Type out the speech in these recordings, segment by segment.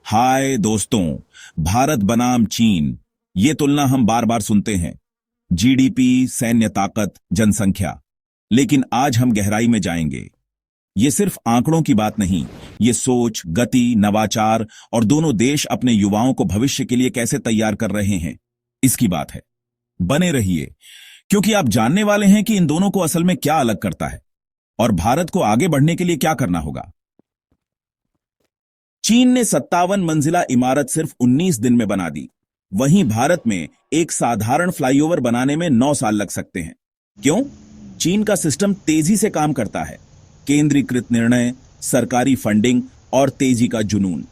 हाय दोस्तों, भारत बनाम चीन, ये तुलना हम बार बार सुनते हैं। जीडीपी, सैन्य ताकत, जनसंख्या। लेकिन आज हम गहराई में जाएंगे। ये सिर्फ आंकड़ों की बात नहीं, ये सोच, गति, नवाचार और दोनों देश अपने युवाओं को भविष्य के लिए कैसे तैयार कर रहे हैं, इसकी बात है। बने रहिए, क्योंकि आप जानने वाले हैं कि इन दोनों को असल में क्या अलग करता है और भारत को आगे बढ़ने के लिए क्या करना होगा। चीन ने 57 मंजिला इमारत सिर्फ 19 दिन में बना दी। वहीं भारत में एक साधारण फ्लाईओवर बनाने में 9 साल लग सकते हैं। क्यों? चीन का सिस्टम तेजी से काम करता है। केंद्रीकृत निर्णय, सरकारी फंडिंग और तेजी का जुनून।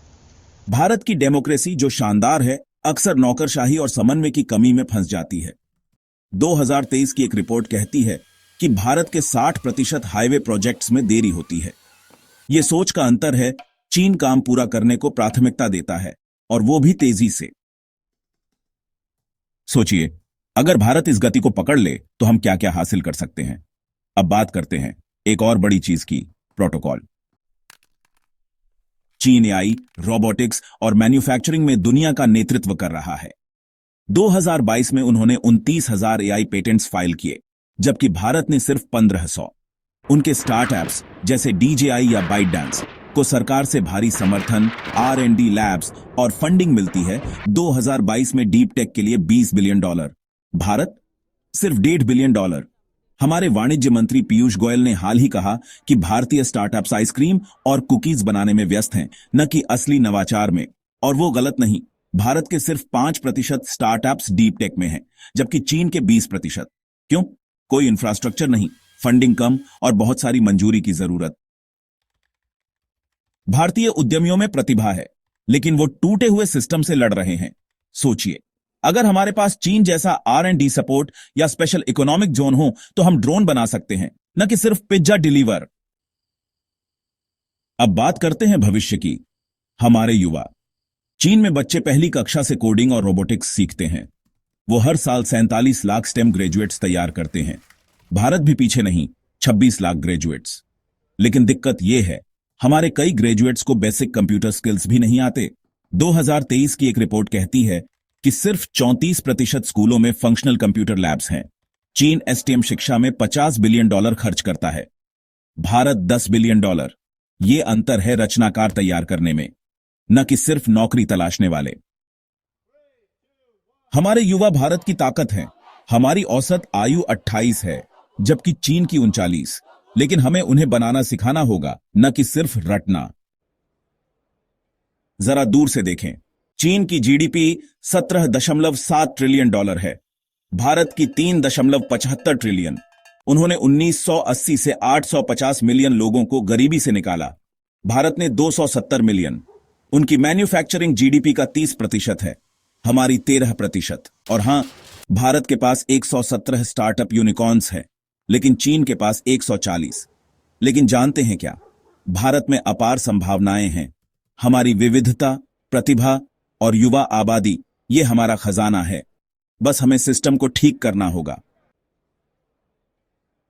भारत की डेमोक्रेसी जो शानदार है, अक्सर नौकरशाही और समन्वय की कमी में फंस जाती है। 2023 की एक रिपोर्ट कहती है कि भारत के 60% हाईवे प्रोजेक्ट्स में देरी होती है। यह सोच का अंतर है। चीन काम पूरा करने को प्राथमिकता देता है, और वो भी तेजी से। सोचिए, अगर भारत इस गति को पकड़ ले तो हम क्या क्या हासिल कर सकते हैं। अब बात करते हैं एक और बड़ी चीज की, प्रोटोकॉल। चीन एआई, रोबोटिक्स और मैन्युफैक्चरिंग में दुनिया का नेतृत्व कर रहा है। 2022 में उन्होंने 29,000 एआई पेटेंट्स फाइल किए, जबकि भारत ने सिर्फ 1500। उनके स्टार्टअप्स जैसे डीजेआई या बाइटडांस को सरकार से भारी समर्थन, R&D लैब्स और फंडिंग मिलती है। 2022 में डीप टेक के लिए $20 बिलियन, भारत सिर्फ $1.5 बिलियन। हमारे वाणिज्य मंत्री पीयूष गोयल ने हाल ही कहा कि भारतीय स्टार्टअप्स आइसक्रीम और कुकीज बनाने में व्यस्त हैं, न कि असली नवाचार में। और वो गलत नहीं। भारत के सिर्फ 5% स्टार्टअप्स डीप टेक में हैं, जबकि चीन के 20%। क्यों? कोई इंफ्रास्ट्रक्चर नहीं, फंडिंग कम और बहुत सारी मंजूरी की जरूरत। भारतीय उद्यमियों में प्रतिभा है, लेकिन वो टूटे हुए सिस्टम से लड़ रहे हैं। सोचिए, अगर हमारे पास चीन जैसा R&D सपोर्ट या स्पेशल इकोनॉमिक जोन हो तो हम ड्रोन बना सकते हैं, न कि सिर्फ पिज्जा डिलीवर। अब बात करते हैं भविष्य की। हमारे युवा। चीन में बच्चे पहली कक्षा से कोडिंग और रोबोटिक्स सीखते हैं। वो हर साल 47 लाख स्टेम ग्रेजुएट्स तैयार करते हैं। भारत भी पीछे नहीं, 26 लाख ग्रेजुएट्स। लेकिन दिक्कत यह है, हमारे कई ग्रेजुएट्स को बेसिक कंप्यूटर स्किल्स भी नहीं आते। 2023 की एक रिपोर्ट कहती है कि सिर्फ 34% स्कूलों में फंक्शनल कंप्यूटर लैब्स हैं। चीन STM शिक्षा में $50 बिलियन खर्च करता है, भारत $10 बिलियन। ये अंतर है रचनाकार तैयार करने में, न कि सिर्फ नौकरी तलाशने वाले। हमारे युवा भारत की ताकत हैं। हमारी औसत आयु 28 है, जबकि चीन की 39। लेकिन हमें उन्हें बनाना सिखाना होगा, न कि सिर्फ रटना। जरा दूर से देखें। चीन की जीडीपी $17.7 ट्रिलियन है, भारत की 3.75 ट्रिलियन। उन्होंने 1980 से 850 मिलियन लोगों को गरीबी से निकाला, भारत ने 270 मिलियन। उनकी मैन्युफैक्चरिंग जीडीपी का 30% है, हमारी 13%। और हां, भारत के पास 117 स्टार्टअप यूनिकॉर्न्स है, लेकिन चीन के पास 140। लेकिन जानते हैं क्या? भारत में अपार संभावनाएं हैं। हमारी विविधता, प्रतिभा और युवा आबादी, ये हमारा खजाना है। बस हमें सिस्टम को ठीक करना होगा।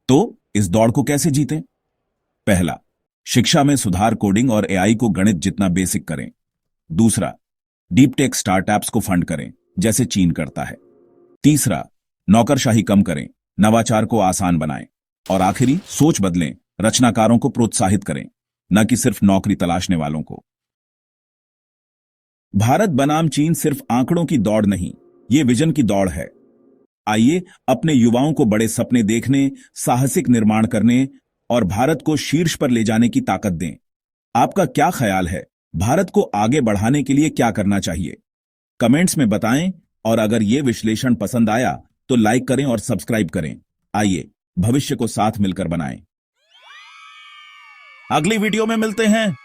तो इस दौड़ को कैसे जीतें? पहला, शिक्षा में सुधार, कोडिंग और एआई को गणित जितना बेसिक करें। दूसरा, डीप टेक स्टार्टअप्स को फंड करें, जैसे चीन करता है। तीसरा, नौकरशाही कम करें, नवाचार को आसान बनाएं। और आखिरी, सोच बदलें, रचनाकारों को प्रोत्साहित करें, न कि सिर्फ नौकरी तलाशने वालों को। भारत बनाम चीन सिर्फ आंकड़ों की दौड़ नहीं, ये विजन की दौड़ है। आइए अपने युवाओं को बड़े सपने देखने, साहसिक निर्माण करने और भारत को शीर्ष पर ले जाने की ताकत दें। आपका क्या ख्याल है? भारत को आगे बढ़ाने के लिए क्या करना चाहिए? कमेंट्स में बताएं, और अगर यह विश्लेषण पसंद आया तो लाइक करें और सब्सक्राइब करें। आइए भविष्य को साथ मिलकर बनाएं। अगली वीडियो में मिलते हैं।